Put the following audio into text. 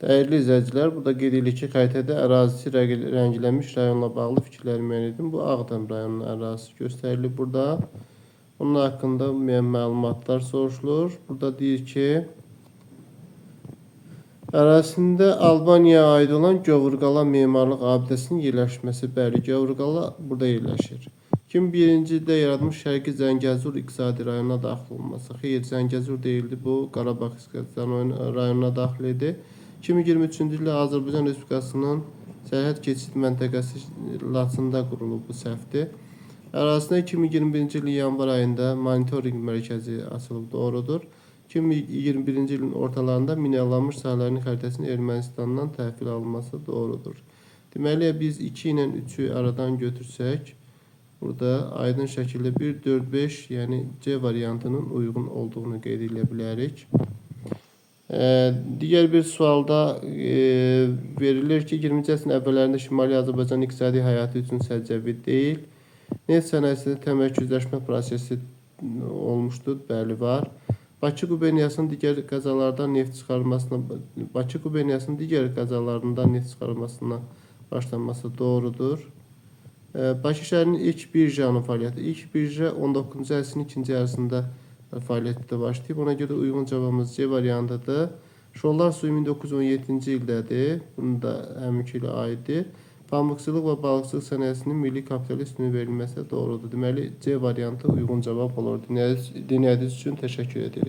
Değerli izləyicilər, burada qeyd edilir ki, xəritədə ərazisi rənglənmiş rayonla bağlı fikirləri müəyyən edin. Bu Ağdam rayonunun ərazisi göstərilir burada. Onun haqqında müəyyən məlumatlar soruşulur. Burada deyir ki, ərazisində Albaniyaya aid olan Gövurqala memarlıq abidəsinin yerləşməsi. Bəli, Gövurqala burada yerləşir. 2001-ci ildə yaradılmış Şərqi Zəngəzur iqtisadi rayonuna daxil olması. Xeyr, Zəngəzur deyildi, bu Qarabağ iqtisadi rayonuna daxil idi. 2023-cü ildə Azərbaycan Respublikasının sərhəd keçid məntəqəsi Laçında qurulub bu səhvdir. Ərazisində 2021-ci ilin yanvar ayında monitorinq mərkəzi açılıb, doğrudur. 2021-ci ilin ortalarında minerallanmış sahələrin xəritəsinin Ermənistandan təhvil alınması doğrudur. Deməli, biz 2 ilə 3-ü aradan götürsək, burada aydın şəkildə 1, 4, 5, yəni C variantının uyğun olduğunu qeyd edə bilərik. Digər bir sualda verilir ki, 20-ci əsrin əvvəllərində Şimali Azərbaycan iqtisadi həyatı üçün səciyyəvi deyil. Neft sənayesində təmərküzləşmə prosesi olmuşdur, bəli var. Bakı quberniyasının digər qəzalardan neft çıxarılmasına başlanması doğrudur. Bakı şəhərinin ilk birjanın fəaliyyəti. İlk birja 19-cu əsrin ikinci yarısında fəaliyyətdə başlayıb. Ona görə uyğun cavabımız C variantıdır. Şollar suyu 1917-ci ildədir. Bunun da həminki ilə aiddir. Pambıqçılıq və balıqçılıq sənayesinin milli kapitala üstünlük verilməsi doğrudur. Deməli, C variantı uyğun cavab olur. Dinlədiyiniz üçün təşəkkür edirik.